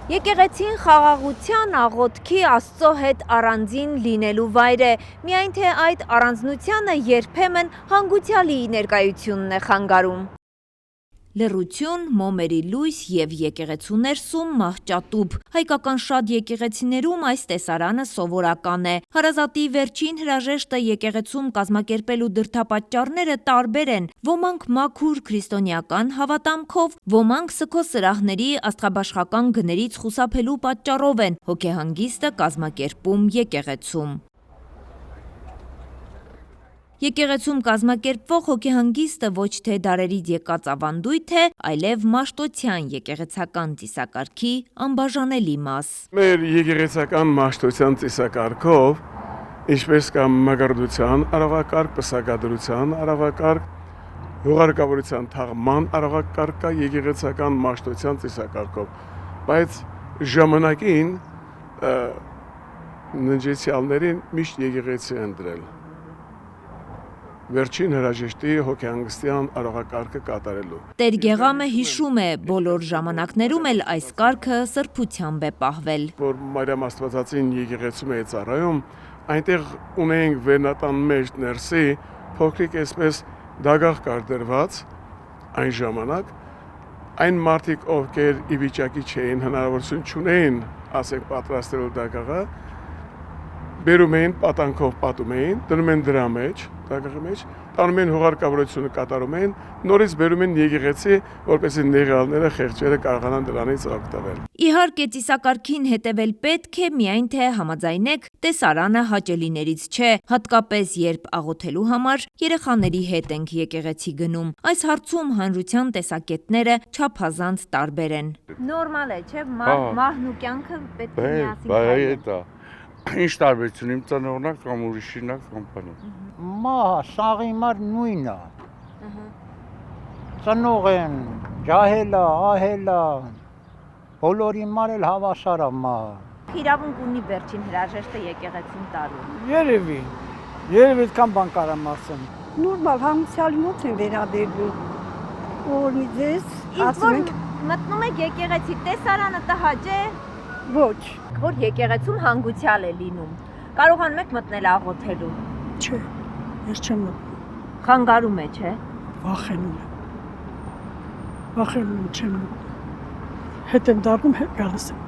Եկեղեցին խաղաղության, աղոթքի, Աստծո հետ առանձին լինելու վայր է, միայն թե այդ առանձնությանը երբեմն հանգուցյալի ներկայությունն է խանգարում։ Լռություն, մոմերի լույս և եկեղեցու ներսում մահճատուփ։ Հայկական շատ եկեղեցիներում այս տեսարանը սովորական է։ Հարազատի վերջին հրաժեշտը եկեղեցում կազմակերպելու դրդապատճառները տարբեր են։ Ոմանք մաքուր քրիստոնեական հավատամքով, ոմանք սգո-սրահների աստղաբաշխական գներից խուսափելու պատճառով են հոգեհանգիստը կազմակերպում եկեղեցում։ Եկեղեցում կազմակերպվող հոգեհանգիստը ոչ թե դարերից եկած ավանդույթ է, այլև Մաշտոցյան եկեղեցական ծիսակարգի անբաժանելի մաս։ Մեր եկեղեցական Մաշտոցյան ծիսակարգով, ինչպես կա մակարդության արարողակարգ, պսակադրության արարողակարգ, հուղարկավորության թաղման արարողակարգ կա եկեղեցական Մաշտոցյան ծիսակարգով, բայց ժամանակին ննջեցյալներին միշտ եկեղեցի են դրել։ Վերջին հրաժեշտի հոգեհանգստյան արարողակարգը կատարելու։ Տեր Գեղամը հիշում է, բոլոր ժամանակներում էլ այս կարգը սրբությամբ է պահվել։ Որ Մարիամ Աստվածածին եկեղեցում է ծառայում, այնտեղ ունեինք վերնատան մեջ ներսի փոքրիկ այսպես դագաղ կար դրված այն ժամանակ, այն մարդիկ, ովքեր ի վիճակի չէին, հնարավորություն չունեին, ասենք պատրաստելու դագաղը, բերում էին պատանքով պատում էին, դնում են դրա մեջ, դագաղի մեջ, տանում են հուղարկավորությունը կատարում էին, նորից բերում են եկեղեցի, որպեսզի նեղալները, խեղճերը կարողանան դրանից օգտվել։ Իհարկե ծիսակարգին հետևել պետք է, միայն թե համաձայնեք, տեսարանը հաճելիներից չէ, հատկապես երբ աղոթելու համար երեխաների հետ ենք եկեղեցի գնում։ Այս հարցում հանրության տեսակետները չափազանց տարբեր են։ Նորմալ է, չէ՞, մահն ու կյանքը պետք է միասին։ Ինչ տարբերություն իմ ծնողնա կամ ուրիշինա կամ բանը։ Մահը սաղի մար նույնը։ Ծնող են, ջահելա, ահելա, բոլորի մար էլ հավասար է մահը։ Իրավունք ունի վերջին հրաժեշտը եկեղեցին տալու։ Երևի այդքան բան կարամ ասեմ։ Նորմալ հանգուցյալի մոտ են վերաբերվում։ Որ մի ձեզ ասում ենք մտնում եք եկեղեցի, տեսարանը տհաճ է։ ոչ։ Որ եկեղեցում հանգուցյալ է լինում, կարողանում եք մտնել աղոթելու։ Չէ, ես չեմ մտնում։ Խանգարում է, չէ։ Վախենում եմ։ Վախենում եմ, չեմ մտնում։ Հետ եմ դառնում, հետ գալիս եմ։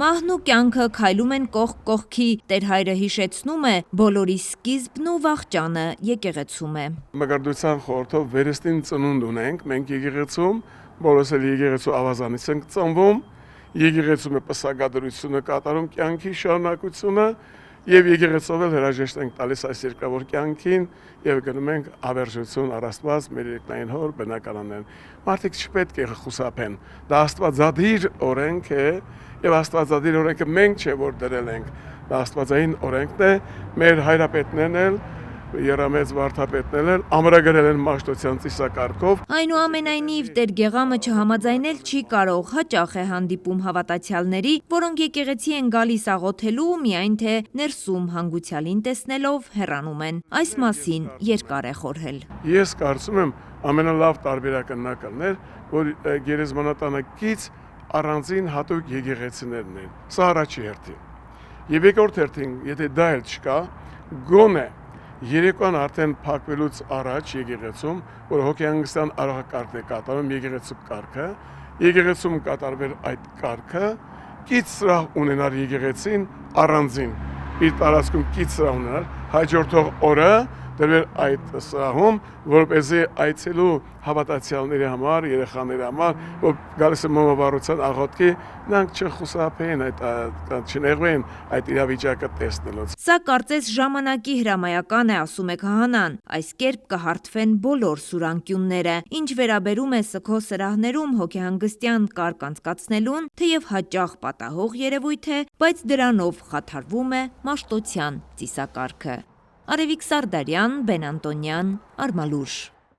Մահն ու կյանքը քայլում են կողք կողքի, Տեր Հայրը հիշեցնում է, բոլորի սկիզբն ու վախճանը եկեղեցում է։ Մակարդության խորհրդով վերստին ծնունդ ունենք, մենք եկեղեցում, բոլորս էլ եկեղեցու ավազանից ենք ծնվում, եկեղեցում է պսակադրությունը կատարում կյանքի շարունակությունը եւ եկեղեցով էլ հրաժեշտ ենք տալիս այս երկրավոր կյանքին եւ գնում ենք հավերժություն առ Աստված, մեր երկնային Հոր բնականանեն։ Մարդիկ չպետք է խուսափեն։ Դա Աստվածադիր օրենք է եւ Աստվածադիր օրենքը մենք չէ որ դրել ենք։ Դա Աստվածային օրենքն է, մեր հայրապետներն էլ Երամեծ վարդապետն էլ ամրագրել են Մաշտոցյան ծիսակարգով։ Այնուամենայնիվ Տեր Գեղամը չհամաձայնել չի կարող, հաճախ է հանդիպում հավատացյալների, որոնք եկեղեցի են գալիս աղոթելու, միայն թե ներսում հանգուցյալին տեսնելով հեռանում են։ Այս մասին երկար է խորհել։ Ես կարծում եմ ամենալավ տարբերակը նա կլներ, որ գերեզմանատանեկից առանձին հատուկ եկեղեցիներն են։ Սա առաջի հերթին։ Եվ երկրորդ հերթին, եթե դա էլ չկա, գոնե երեկոյան արդեն փակվելուց առաջ եկեղեցում, որ հոգեհանգստյան արարողակարգն է կատարում եկեղեցու կարգը, եկեղեցում կատարվեր այդ կարգը, կից սրահ ունենար եկեղեցին առանձին, իր տարածքում կից սրահ ունենար, հաջորդող օրը դրվեր այդ սրահում, որպեսզի այցելու հավատացյալների համար, երեխաների համար, որ գալիս է մոմավառության աղոթքի, նրանք չխուսափեին, չնեղվեին այդ իրավիճակը տեսնելուց։ Սա կարծես ժամանակի հրամայական է, ասում է քահանան, այս կերպ կհարթվեն բոլոր սուրանկյունները, ինչ վերաբերում է սգո սրահներում հոգեհանգստյան կարգ անցկացնելուն, թեև հաճախ պատահող երևույթ է, բայց դրանով խաթարվում է Մաշտոցյան ծիսակարգը։ Արևիկ Սարդարյան, Բեն Անտոնյան, Արմալուր։